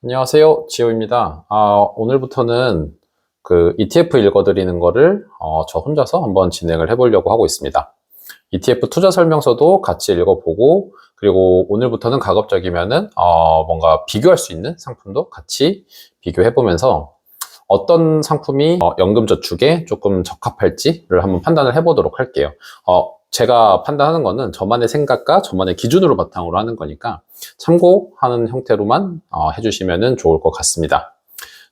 안녕하세요. 지호입니다. 오늘부터는 그 ETF 읽어드리는 거를 저 혼자서 한번 진행을 해보려고 하고 있습니다. ETF 투자 설명서도 같이 읽어보고, 그리고 오늘부터는 가급적이면은 뭔가 비교할 수 있는 상품도 같이 비교해보면서 어떤 상품이 연금저축에 조금 적합할지를 한번 판단을 해보도록 할게요. 제가 판단하는 거는 저만의 생각과 저만의 기준으로 바탕으로 하는 거니까 참고하는 형태로만 해주시면 좋을 것 같습니다.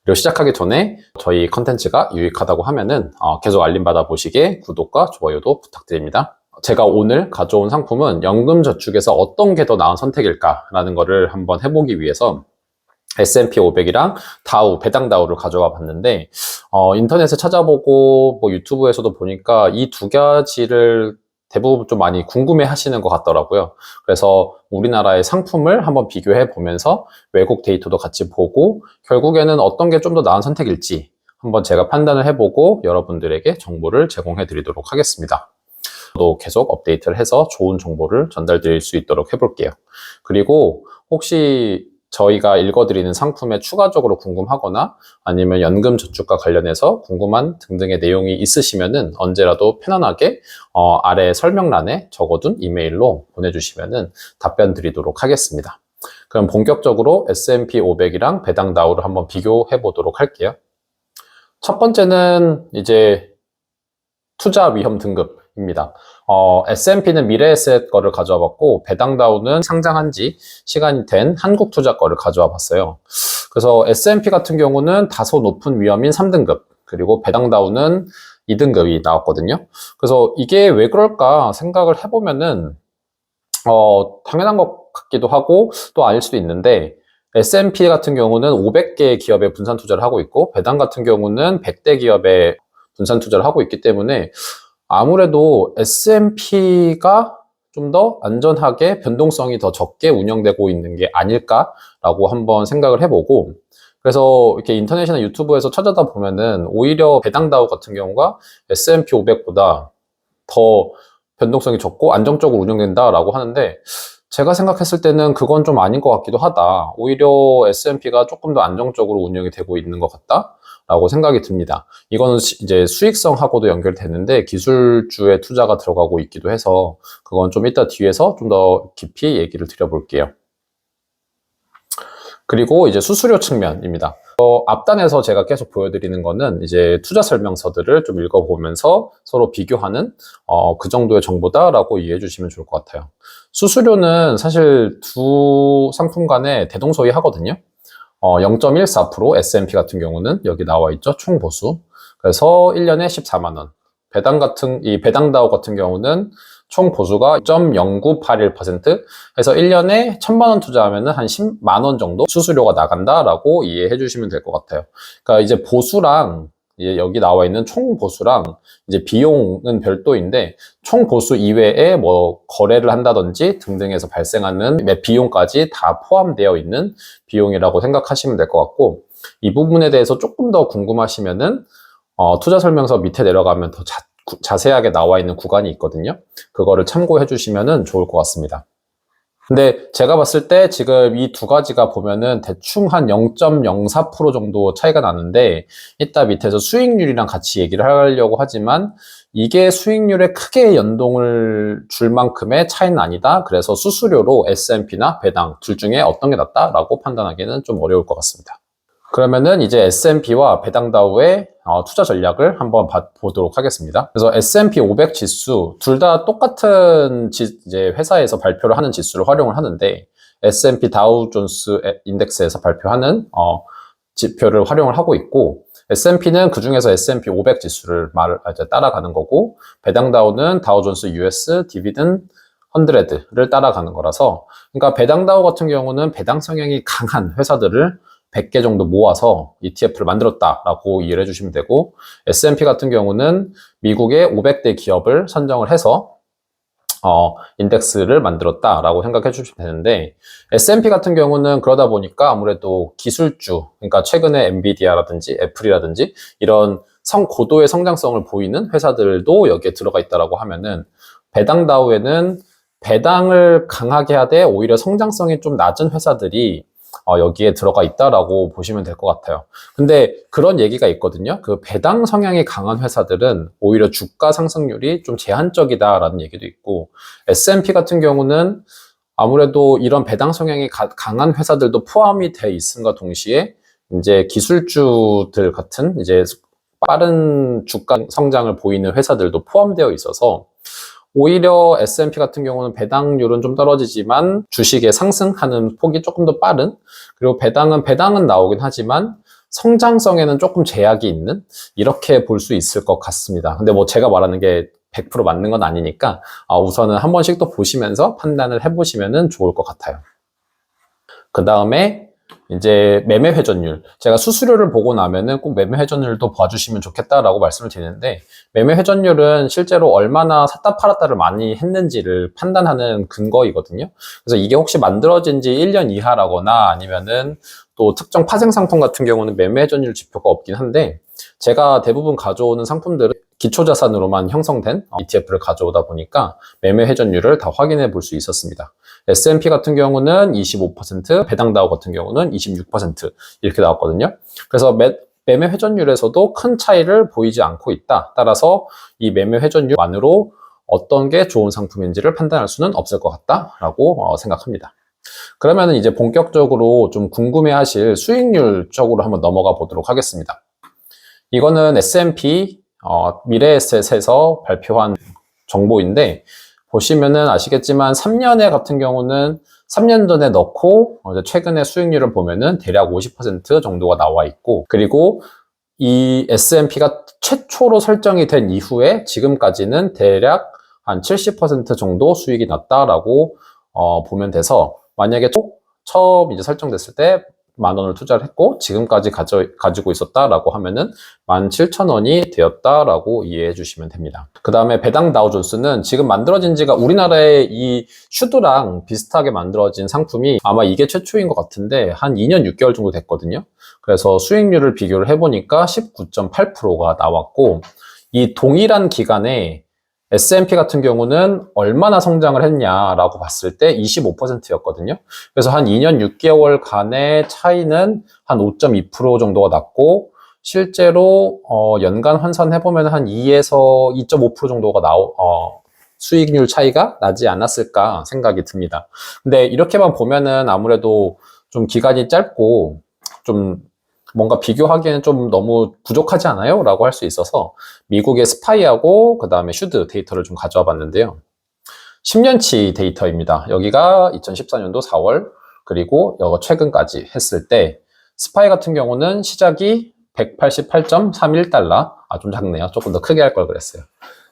그리고 시작하기 전에 저희 컨텐츠가 유익하다고 하면은 계속 알림 받아 보시게 구독과 좋아요도 부탁드립니다. 제가 오늘 가져온 상품은 연금저축에서 어떤 게 더 나은 선택일까라는 거를 한번 해보기 위해서 S&P 500이랑 다우, 배당 다우를 가져와 봤는데 인터넷에 찾아보고 뭐 유튜브에서도 보니까 이 두 가지를 대부분 좀 많이 궁금해 하시는 것 같더라고요. 그래서 우리나라의 상품을 한번 비교해 보면서 외국 데이터도 같이 보고 결국에는 어떤 게 좀 더 나은 선택일지 한번 제가 판단을 해보고 여러분들에게 정보를 제공해 드리도록 하겠습니다. 또 계속 업데이트를 해서 좋은 정보를 전달 드릴 수 있도록 해볼게요. 그리고 혹시 저희가 읽어드리는 상품에 추가적으로 궁금하거나 아니면 연금저축과 관련해서 궁금한 등등의 내용이 있으시면은 언제라도 편안하게 아래 설명란에 적어둔 이메일로 보내주시면은 답변 드리도록 하겠습니다. 그럼 본격적으로 S&P 500이랑 배당 다우를 한번 비교해 보도록 할게요. 첫 번째는 이제 투자 위험 등급입니다. S&P는 미래에셋 거를 가져와 봤고 배당 다우는 상장한 지 시간이 된 한국 투자 거를 가져와 봤어요. 그래서 S&P 같은 경우는 다소 높은 위험인 3등급, 그리고 배당 다우는 2등급이 나왔거든요. 그래서 이게 왜 그럴까 생각을 해보면은 당연한 것 같기도 하고 또 아닐 수도 있는데, S&P 같은 경우는 500개 기업에 분산 투자를 하고 있고 배당 같은 경우는 100대 기업에 분산 투자를 하고 있기 때문에 아무래도 S&P가 좀 더 안전하게 변동성이 더 적게 운영되고 있는 게 아닐까라고 한번 생각을 해보고, 그래서 이렇게 인터넷이나 유튜브에서 찾아다 보면은 오히려 배당 다우 같은 경우가 S&P 500보다 더 변동성이 적고 안정적으로 운영된다라고 하는데, 제가 생각했을 때는 그건 좀 아닌 것 같기도 하다. 오히려 S&P가 조금 더 안정적으로 운영이 되고 있는 것 같다라고 생각이 듭니다. 이거는 이제 수익성하고도 연결되는데 기술주에 투자가 들어가고 있기도 해서 그건 좀 이따 뒤에서 좀 더 깊이 얘기를 드려볼게요. 그리고 이제 수수료 측면입니다. 앞단에서 제가 계속 보여드리는 거는 이제 투자 설명서들을 좀 읽어보면서 서로 비교하는 그 정도의 정보다라고 이해해 주시면 좋을 것 같아요. 수수료는 사실 두 상품 간에 대동소이하거든요. 0.14% S&P 같은 경우는 여기 나와 있죠. 총 보수. 그래서 1년에 14만 원. 이 배당 다우 같은 경우는 총 보수가 0.0981% 해서 1년에 1,000만 원 투자하면은 한 10만 원 정도 수수료가 나간다라고 이해해 주시면 될 것 같아요. 그러니까 이제 보수랑 이제 여기 나와 있는 총 보수랑 이제 비용은 별도인데, 총 보수 이외에 뭐 거래를 한다든지 등등해서 발생하는 비용까지 다 포함되어 있는 비용이라고 생각하시면 될 것 같고, 이 부분에 대해서 조금 더 궁금하시면은 투자 설명서 밑에 내려가면 더 자세하게 나와 있는 구간이 있거든요. 그거를 참고해 주시면 좋을 것 같습니다. 근데 제가 봤을 때 지금 이 두 가지가 보면은 대충 한 0.04% 정도 차이가 나는데, 이따 밑에서 수익률이랑 같이 얘기를 하려고 하지만 이게 수익률에 크게 연동을 줄 만큼의 차이는 아니다. 그래서 수수료로 S&P나 배당 둘 중에 어떤 게 낫다라고 판단하기는 좀 어려울 것 같습니다. 그러면은 이제 S&P와 배당 다우의 투자 전략을 한번 보도록 하겠습니다. 그래서 S&P 500 지수 둘 다 똑같은 이제 회사에서 발표를 하는 지수를 활용을 하는데, S&P 다우 존스 인덱스에서 발표하는 지표를 활용을 하고 있고, S&P는 그 중에서 S&P 500 지수를 이제 따라가는 거고, 배당 다우는 다우 존스 US 디비든 100를 따라가는 거라서, 그러니까 배당 다우 같은 경우는 배당 성향이 강한 회사들을 100개 정도 모아서 ETF를 만들었다라고 이해를 해주시면 되고, S&P 같은 경우는 미국의 500대 기업을 선정을 해서 인덱스를 만들었다라고 생각해 주시면 되는데, S&P 같은 경우는 그러다 보니까 아무래도 기술주, 그러니까 최근에 엔비디아라든지 애플이라든지 이런 고도의 성장성을 보이는 회사들도 여기에 들어가 있다라고 하면은, 배당 다우에는 배당을 강하게 하되 오히려 성장성이 좀 낮은 회사들이 여기에 들어가 있다라고 보시면 될 것 같아요. 근데 그런 얘기가 있거든요. 그 배당 성향이 강한 회사들은 오히려 주가 상승률이 좀 제한적이다라는 얘기도 있고, S&P 같은 경우는 아무래도 이런 배당 성향이 강한 회사들도 포함이 돼 있음과 동시에 이제 기술주들 같은 이제 빠른 주가 성장을 보이는 회사들도 포함되어 있어서 오히려 S&P 같은 경우는 배당률은 좀 떨어지지만 주식의 상승하는 폭이 조금 더 빠른, 그리고 배당은 나오긴 하지만 성장성에는 조금 제약이 있는, 이렇게 볼 수 있을 것 같습니다. 근데 뭐 제가 말하는 게 100% 맞는 건 아니니까 우선은 한 번씩 또 보시면서 판단을 해보시면 좋을 것 같아요. 그 다음에 이제 매매 회전율, 제가 수수료를 보고 나면은 꼭 매매 회전율도 봐주시면 좋겠다라고 말씀을 드리는데, 매매 회전율은 실제로 얼마나 샀다 팔았다를 많이 했는지를 판단하는 근거이거든요. 그래서 이게 혹시 만들어진 지 1년 이하라거나 아니면은 또 특정 파생 상품 같은 경우는 매매 회전율 지표가 없긴 한데, 제가 대부분 가져오는 상품들은 기초자산으로만 형성된 ETF를 가져오다 보니까 매매 회전율을 다 확인해 볼 수 있었습니다. S&P 같은 경우는 25%, 배당다우 같은 경우는 26% 이렇게 나왔거든요. 그래서 매매 회전율에서도 큰 차이를 보이지 않고 있다. 따라서 이 매매 회전율만으로 어떤 게 좋은 상품인지를 판단할 수는 없을 것 같다라고 생각합니다. 그러면 이제 본격적으로 좀 궁금해하실 수익률 쪽으로 한번 넘어가 보도록 하겠습니다. 이거는 S&P 미래에셋에서 발표한 정보인데, 보시면은 아시겠지만 3년에 같은 경우는 3년 전에 넣고 최근에 수익률을 보면은 대략 50% 정도가 나와 있고, 그리고 이 S&P가 최초로 설정이 된 이후에 지금까지는 대략 한 70% 정도 수익이 났다라고 보면 돼서, 만약에 처음 이제 설정됐을 때 10,000원을 투자를 했고 지금까지 가지고 있었다라고 하면은 17,000원이 되었다라고 이해해 주시면 됩니다. 그 다음에 배당 다우존스는 지금 만들어진 지가 우리나라의 이 슈드랑 비슷하게 만들어진 상품이 아마 이게 최초인 것 같은데 한 2년 6개월 정도 됐거든요. 그래서 수익률을 비교를 해보니까 19.8%가 나왔고, 이 동일한 기간에 S&P 같은 경우는 얼마나 성장을 했냐라고 봤을 때 25%였거든요. 그래서 한 2년 6개월간의 차이는 한 5.2% 정도가 났고, 실제로 연간 환산해보면 한 2에서 2.5% 정도가 수익률 차이가 나지 않았을까 생각이 듭니다. 근데 이렇게만 보면은 아무래도 좀 기간이 짧고 좀 뭔가 비교하기에는 좀 너무 부족하지 않아요? 라고 할 수 있어서 미국의 스파이하고 그 다음에 슈드 데이터를 좀 가져와 봤는데요. 10년치 데이터입니다. 여기가 2014년도 4월, 그리고 이거 최근까지 했을 때 스파이 같은 경우는 시작이 188.31달러, 좀 작네요. 조금 더 크게 할 걸 그랬어요.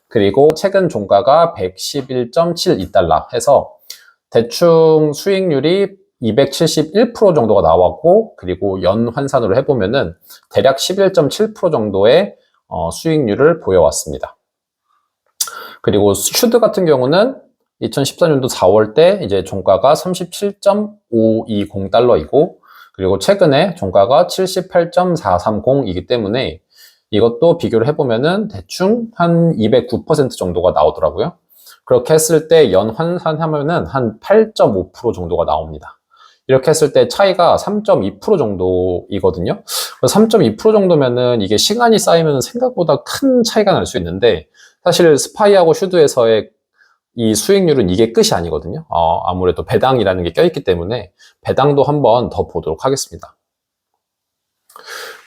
그리고 최근 종가가 111.72달러 해서 대충 수익률이 271% 정도가 나왔고, 그리고 연 환산으로 해보면은 대략 11.7% 정도의 수익률을 보여왔습니다. 그리고 슈드 같은 경우는 2014년도 4월 때 이제 종가가 37.520달러이고, 그리고 최근에 종가가 78.430이기 때문에 이것도 비교를 해보면은 대충 한 209% 정도가 나오더라고요. 그렇게 했을 때 연 환산하면은 한 8.5% 정도가 나옵니다. 이렇게 했을 때 차이가 3.2% 정도이거든요. 3.2% 정도면은 이게 시간이 쌓이면 생각보다 큰 차이가 날 수 있는데, 사실 스파이하고 슈드에서의 이 수익률은 이게 끝이 아니거든요. 아무래도 배당이라는 게 껴있기 때문에 배당도 한번 더 보도록 하겠습니다.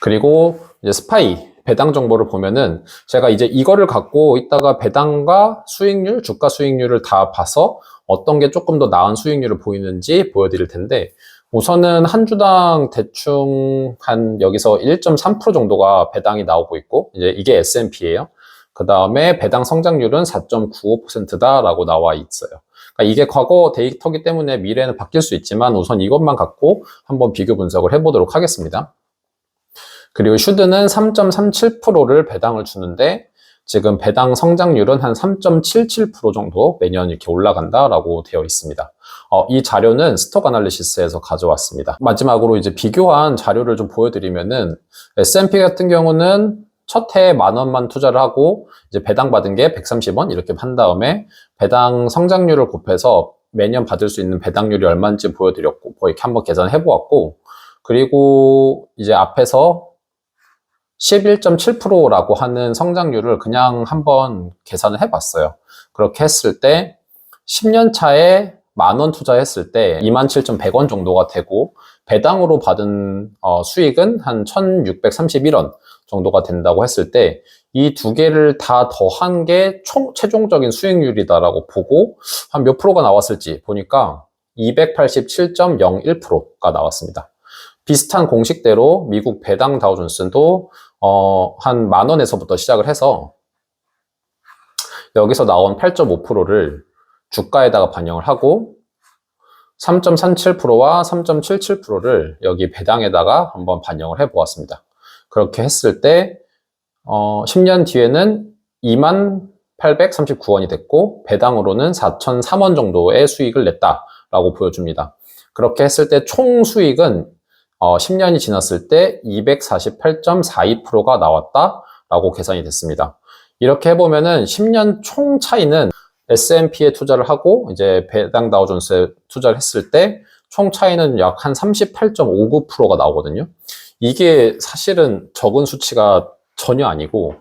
그리고 이제 스파이 배당 정보를 보면은 제가 이제 이거를 갖고 있다가 배당과 수익률, 주가 수익률을 다 봐서 어떤 게 조금 더 나은 수익률을 보이는지 보여드릴 텐데, 우선은 한 주당 대충 한 여기서 1.3% 정도가 배당이 나오고 있고, 이제 이게 S&P예요. 그 다음에 배당 성장률은 4.95%다라고 나와 있어요. 그러니까 이게 과거 데이터기 때문에 미래는 바뀔 수 있지만 우선 이것만 갖고 한번 비교 분석을 해보도록 하겠습니다. 그리고 슈드는 3.37%를 배당을 주는데 지금 배당 성장률은 한 3.77% 정도 매년 이렇게 올라간다라고 되어 있습니다. 이 자료는 스톡 아날리시스에서 가져왔습니다. 마지막으로 이제 비교한 자료를 좀 보여드리면은 S&P 같은 경우는 첫 해에 10,000원만 투자를 하고 이제 배당 받은 게 130원 이렇게 한 다음에 배당 성장률을 곱해서 매년 받을 수 있는 배당률이 얼마인지 보여드렸고, 이렇게 한번 계산해 보았고, 그리고 이제 앞에서 11.7%라고 하는 성장률을 그냥 한번 계산을 해봤어요. 그렇게 했을 때 10년 차에 10,000원 투자했을 때 27,100원 정도가 되고, 배당으로 받은 수익은 한 1,631원 정도가 된다고 했을 때, 이 두 개를 다 더한 게 최종적인 수익률이다라고 보고 한 몇 프로가 나왔을지 보니까 287.01%가 나왔습니다. 비슷한 공식대로 미국 배당 다우존스도 한 10,000원에서부터 시작을 해서 여기서 나온 8.5%를 주가에다가 반영을 하고 3.37%와 3.77%를 여기 배당에다가 한번 반영을 해 보았습니다. 그렇게 했을 때 10년 뒤에는 2839원이 됐고, 배당으로는 4,003원 정도의 수익을 냈다라고 보여줍니다. 그렇게 했을 때 총 수익은 10년이 지났을 때 248.42%가 나왔다라고 계산이 됐습니다. 이렇게 해보면은 10년 총 차이는 S&P에 투자를 하고 이제 배당 다우존스에 투자를 했을 때 총 차이는 약 한 38.59%가 나오거든요. 이게 사실은 적은 수치가 전혀 아니고,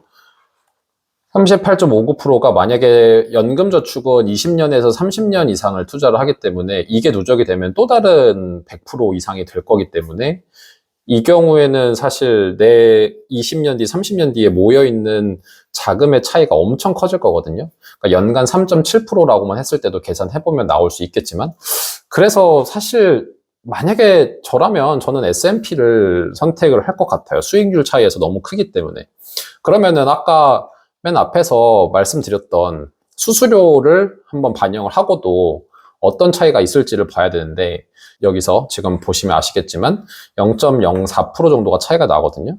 38.59%가 만약에 연금저축은 20년에서 30년 이상을 투자를 하기 때문에 이게 누적이 되면 또 다른 100% 이상이 될 거기 때문에, 이 경우에는 사실 내 20년 뒤, 30년 뒤에 모여있는 자금의 차이가 엄청 커질 거거든요. 그러니까 연간 3.7%라고만 했을 때도 계산해보면 나올 수 있겠지만, 그래서 사실 만약에 저라면 저는 S&P를 선택을 할 것 같아요. 수익률 차이에서 너무 크기 때문에. 그러면은 아까 맨 앞에서 말씀드렸던 수수료를 한번 반영을 하고도 어떤 차이가 있을지를 봐야 되는데, 여기서 지금 보시면 아시겠지만 0.04% 정도가 차이가 나거든요.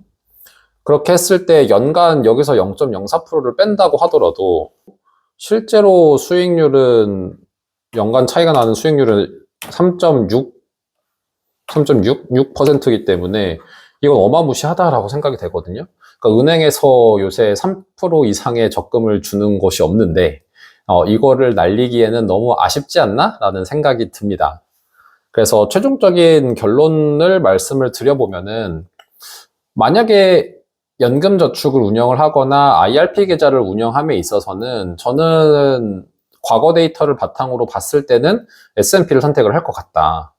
그렇게 했을 때 연간 여기서 0.04%를 뺀다고 하더라도 실제로 수익률은, 연간 차이가 나는 수익률은 3.6%이기 때문에 이건 어마무시하다라고 생각이 되거든요. 그러니까 은행에서 요새 3% 이상의 적금을 주는 곳이 없는데 이거를 날리기에는 너무 아쉽지 않나? 라는 생각이 듭니다. 그래서 최종적인 결론을 말씀을 드려보면은, 만약에 연금저축을 운영을 하거나 IRP 계좌를 운영함에 있어서는 저는 과거 데이터를 바탕으로 봤을 때는 S&P를 선택을 할 것 같다.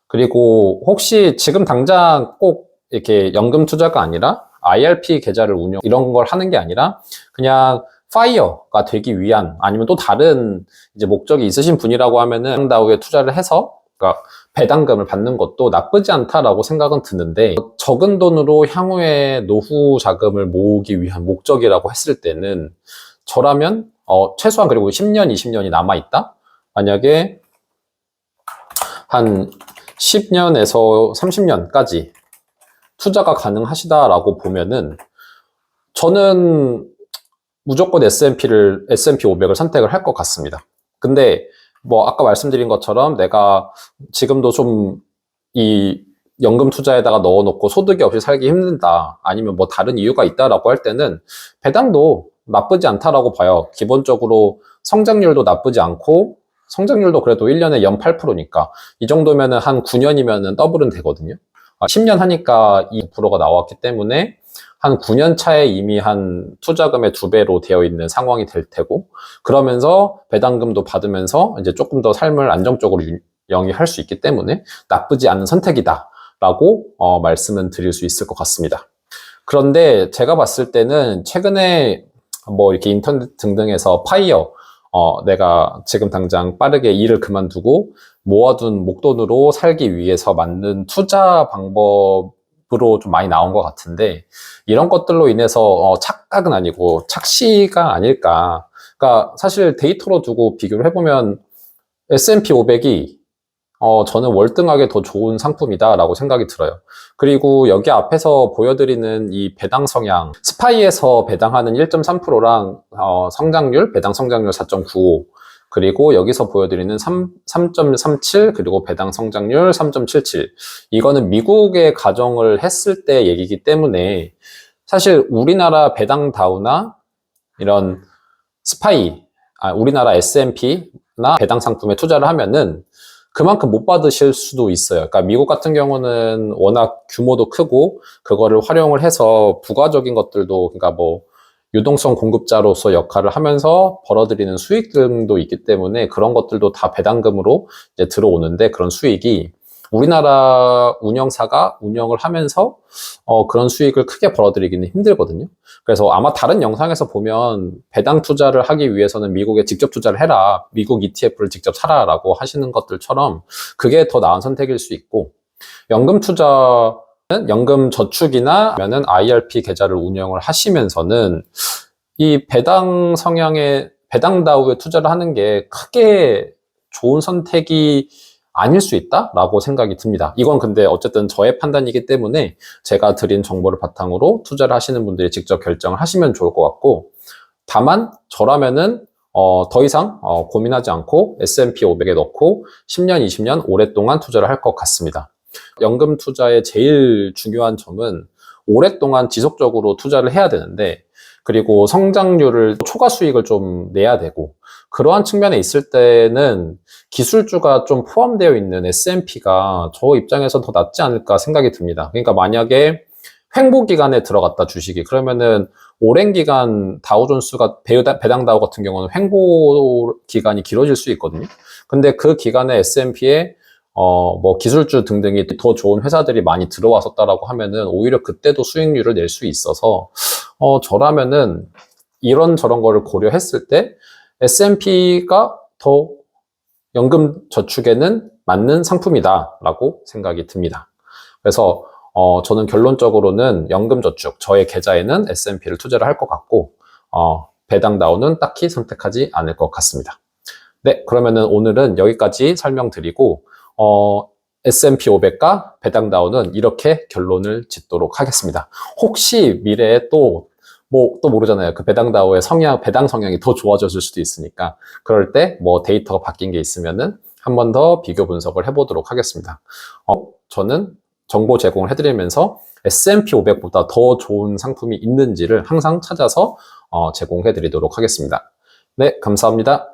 그리고 혹시 지금 당장 꼭 이렇게 연금 투자가 아니라 IRP 계좌를 이런 걸 하는 게 아니라 그냥 파이어가 되기 위한, 아니면 또 다른 이제 목적이 있으신 분이라고 하면은 다우에 투자를 해서, 그러니까 배당금을 받는 것도 나쁘지 않다라고 생각은 드는데, 적은 돈으로 향후에 노후 자금을 모으기 위한 목적이라고 했을 때는 저라면 최소한, 그리고 10년, 20년이 남아있다? 만약에 한 10년에서 30년까지 투자가 가능하시다라고 보면은 저는 무조건 S&P 500을 선택을 할 것 같습니다. 근데 뭐 아까 말씀드린 것처럼 내가 지금도 좀 이 연금 투자에다가 넣어놓고 소득이 없이 살기 힘든다, 아니면 뭐 다른 이유가 있다라고 할 때는 배당도 나쁘지 않다라고 봐요. 기본적으로 성장률도 나쁘지 않고, 성장률도 그래도 1년에 연 8%니까 이 정도면은 한 9년이면은 더블은 되거든요. 10년 하니까 2%가 나왔기 때문에 한 9년 차에 이미 한 투자금의 2배로 되어 있는 상황이 될 테고, 그러면서 배당금도 받으면서 이제 조금 더 삶을 안정적으로 영위할 수 있기 때문에 나쁘지 않은 선택이다라고 말씀은 드릴 수 있을 것 같습니다. 그런데 제가 봤을 때는 최근에 뭐 이렇게 인터넷 등등에서 파이어, 내가 지금 당장 빠르게 일을 그만두고 모아둔 목돈으로 살기 위해서 만든 투자 방법으로 좀 많이 나온 것 같은데, 이런 것들로 인해서 착각은 아니고 착시가 아닐까. 그러니까 사실 데이터로 두고 비교를 해보면 S&P 500이 저는 월등하게 더 좋은 상품이다라고 생각이 들어요. 그리고 여기 앞에서 보여드리는 이 배당 성향, 스파이에서 배당하는 1.3%랑 배당 성장률 4.95, 그리고 여기서 보여드리는 3.37, 그리고 배당 성장률 3.77, 이거는 미국의 가정을 했을 때 얘기이기 때문에 사실 우리나라 배당 다우나 이런 우리나라 S&P 배당 상품에 투자를 하면은 그만큼 못 받으실 수도 있어요. 그러니까 미국 같은 경우는 워낙 규모도 크고 그거를 활용을 해서 부가적인 것들도, 그러니까 뭐 유동성 공급자로서 역할을 하면서 벌어들이는 수익 등도 있기 때문에 그런 것들도 다 배당금으로 이제 들어오는데, 그런 수익이 우리나라 운영사가 운영을 하면서 그런 수익을 크게 벌어들이기는 힘들거든요. 그래서 아마 다른 영상에서 보면 배당 투자를 하기 위해서는 미국에 직접 투자를 해라, 미국 ETF를 직접 사라라고 하시는 것들처럼 그게 더 나은 선택일 수 있고, 연금 투자는 연금 저축이나 아니면은 IRP 계좌를 운영을 하시면서는 이 배당 성향의 배당다우에 투자를 하는 게 크게 좋은 선택이 아닐 수 있다라고 생각이 듭니다. 이건 근데 어쨌든 저의 판단이기 때문에 제가 드린 정보를 바탕으로 투자를 하시는 분들이 직접 결정을 하시면 좋을 것 같고, 다만 저라면은 더 이상 고민하지 않고 S&P 500에 넣고 10년, 20년 오랫동안 투자를 할 것 같습니다. 연금 투자의 제일 중요한 점은 오랫동안 지속적으로 투자를 해야 되는데, 그리고 성장률을, 초과 수익을 좀 내야 되고, 그러한 측면에 있을 때는 기술주가 좀 포함되어 있는 S&P가 저 입장에서 더 낫지 않을까 생각이 듭니다. 그러니까 만약에 횡보 기간에 들어갔다 주식이, 그러면은 오랜 기간 다우존스가 배당 다우 같은 경우는 횡보 기간이 길어질 수 있거든요. 근데 그 기간에 S&P에 뭐 기술주 등등이 더 좋은 회사들이 많이 들어왔었다라고 하면은 오히려 그때도 수익률을 낼 수 있어서 저라면은 이런 저런 거를 고려했을 때 S&P가 더 연금 저축에는 맞는 상품이다라고 생각이 듭니다. 그래서 저는 결론적으로는 연금 저축, 저의 계좌에는 S&P를 투자를 할 것 같고, 배당 다우는 딱히 선택하지 않을 것 같습니다. 네, 그러면은 오늘은 여기까지 설명드리고, S&P 500과 배당 다우는 이렇게 결론을 짓도록 하겠습니다. 혹시 미래에 또 모르잖아요. 그 배당 다우의 배당 성향이 더 좋아졌을 수도 있으니까, 그럴 때 뭐 데이터가 바뀐 게 있으면은 한 번 더 비교 분석을 해보도록 하겠습니다. 저는 정보 제공을 해드리면서 S&P 500보다 더 좋은 상품이 있는지를 항상 찾아서 제공해드리도록 하겠습니다. 네, 감사합니다.